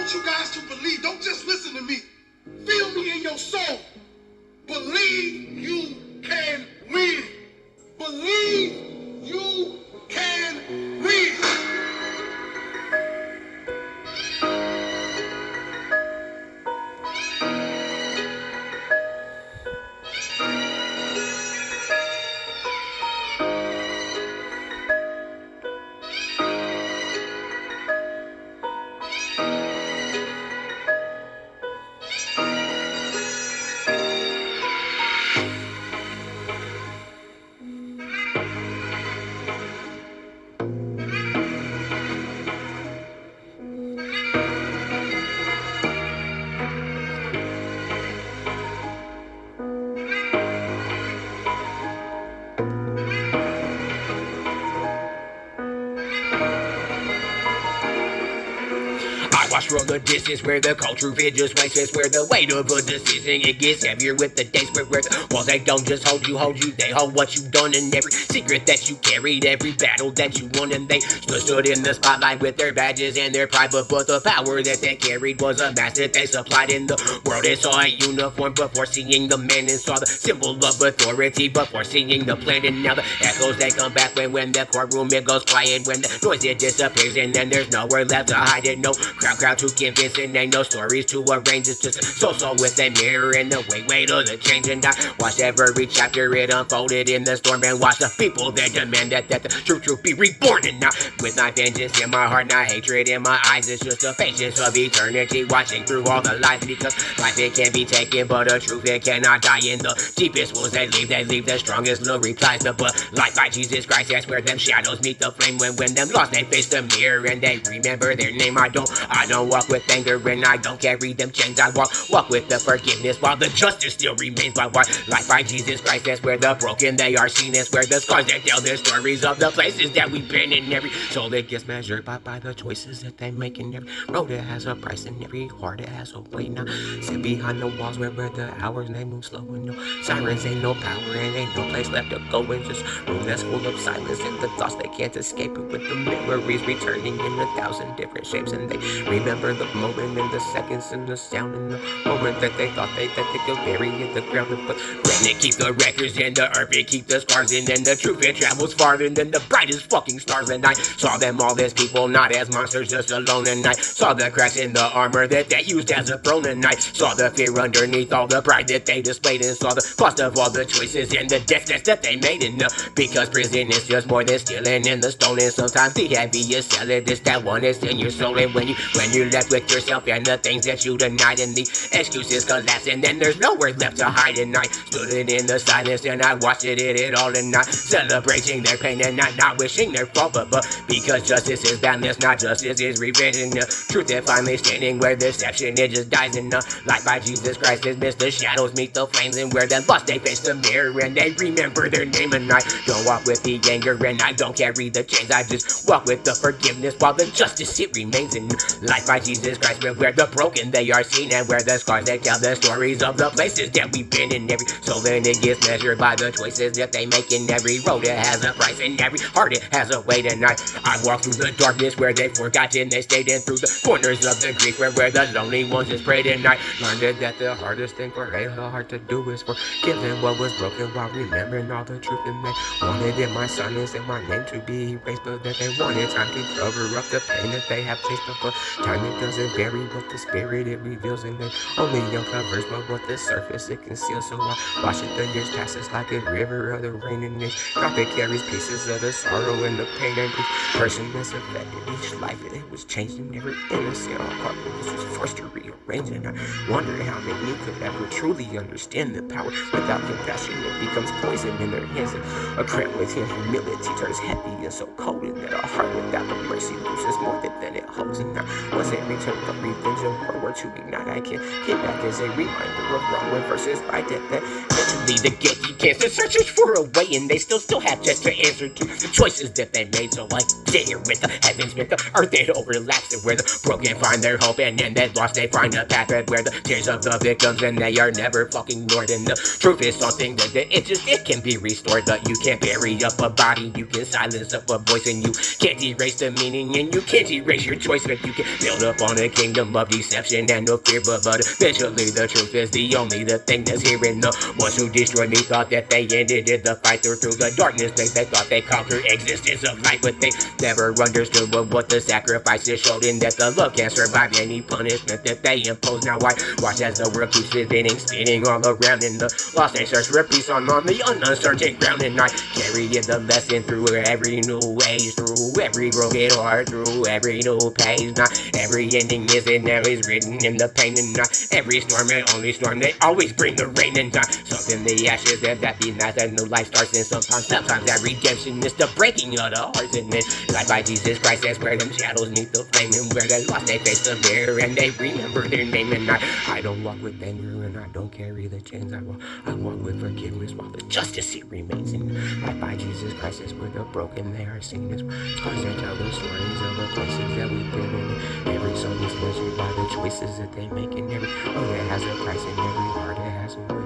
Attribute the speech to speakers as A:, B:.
A: want you guys to believe. Don't just listen to me. Feel me in your soul. Believe you can win. Believe you can win.
B: Watch from the distance where the culture fit just wastes, where the weight of a decision it gets heavier with the days where the walls they don't just hold you, they hold what you've done and every secret that you carried, every battle that you won, and they stood in the spotlight with their badges and their pride, but the power that they carried was a mask that they supplied in the world. They saw a uniform before seeing the man and saw the symbol of authority before seeing the plan, and now the echoes they come back when the courtroom it goes quiet, when the noise it disappears and then there's nowhere left to hide it, no crowd to convince, and ain't no stories to arrange. It's just so with a mirror and the weight of the change. And I watched every chapter it unfolded in the storm, and watched the people that demand that the truth be reborn. And now with my vengeance in my heart, not hatred in my eyes, it's just a patience of eternity watching through all the lies, because life it can't be taken, but the truth it cannot die. In the deepest wounds they leave the strongest little replies. The but life by Jesus Christ, that's where them shadows meet the flame. When them lost they face the mirror and they remember their name. I don't walk with anger and I don't carry them chains. I walk with the forgiveness while the justice still remains. By life by Jesus Christ, that's where the broken they are seen. That's where the scars that tell the stories of the places that we've been in. Every soul that gets measured by the choices that they make, in every road that has a price, and every heart that has a weight. Now sit behind the walls where the hours they move slow, and no sirens, ain't no power, and ain't no place left to go. It's just room that's full of silence and the thoughts they can't escape it, with the memories returning in 1,000 different shapes. And they remember the moment and the seconds and the sound and the moment that they thought they could bury in the ground. But granted, keep the records and the earth and keep the scars, and then the truth it travels farther than the brightest fucking stars. And I saw them all as people, not as monsters, just alone. And I saw the cracks in the armor that they used as a throne. And I saw the fear underneath all the pride that they displayed, and saw the cost of all the choices and the deaths that they made. And because prison is just more than stealing in the stone, and sometimes the heaviest sell it is that one that's in your soul. And when you left with yourself and the things that you denied, and the excuses collapse, and then there's nowhere left to hide. And I stood it in the silence and I watched it all, and not celebrating their pain and not wishing their fault, but because justice is boundless, not justice is revenge, and the truth is finally standing where deception it just dies. And light by Jesus Christ is missed, the shadows meet the flames, and where they lost they face the mirror and they remember their name. And I don't walk with the anger and I don't carry the chains, I just walk with the forgiveness while the justice it remains. In life by Jesus Christ, where the broken they are seen, and where the scars they tell the stories of the places that we've been in. Every soul then it gets measured by the choices that they make, in every road it has a price, and every heart it has a weight. And I walk through the darkness where they forgotten they stayed, in through the corners of the grief where the lonely ones just prayed. And I learned that the hardest thing for a heart to do is forgiving what was broken while remembering all the truth. And they wanted in my silence and my name to be erased, but that they wanted time to cover up the pain that they have faced. But time it doesn't bury what the spirit it reveals, and it only uncovers but what the surface it conceals. So I watch it, the years pass, it's like a river of the rain, and each drop it carries pieces of the sorrow and the pain, and each person that's affected, each life it was changed, and every innocent heart this was forced to rearrange. And I wonder how many could ever truly understand the power without compassion. It becomes poison in their hands, and a cramp within humility turns heavy and so cold, and that a heart without the mercy loses more than it holds. And now once they return from revenge of World War II ignite, I can hit back as a reminder of wrong versus right, that eventually the guilty cancer searches for a way, and they still have just to answer to the choices that they made. So I dare with the heavens, with the earth it overlaps, and where the broken find their hope, and then they lost they find a path, where the tears of the victims and they are never fucking ignored. And the truth is something that it can be restored, but you can't bury up a body, you can silence up a voice, and you can't erase the meaning, and you can't erase your choice, but you can built up on a kingdom of deception and no fear, but eventually the truth is the thing that's here. And the ones who destroyed me thought that they ended the fight through the darkness. They thought they conquered existence of light, but they never understood what the sacrifices showed, and that the love can't survive any punishment that they impose. Now I watch as the world keeps spinning all around, and the lost and search for peace on the uncertain ground. And I carry the lesson through every new age, through every broken heart, through every new page. Not every ending is written in the pain, and not every storm and only storm they always bring the rain. And time sunk in the ashes, that be nice, and new life starts. And sometimes that redemption is the breaking of the hearts. And then life by Jesus Christ, that's where them shadows meet the flame, and where the lost they face the mirror and they remember their name. And I don't walk with anger, and I don't carry the chains. I walk with forgiveness while the justice it remains. And life by Jesus Christ is where the broken they are seen. As scars that tell the stories of the places that we've been in. Every soul is measured by the choices that they make, and every that has a price, and every heart that has a way.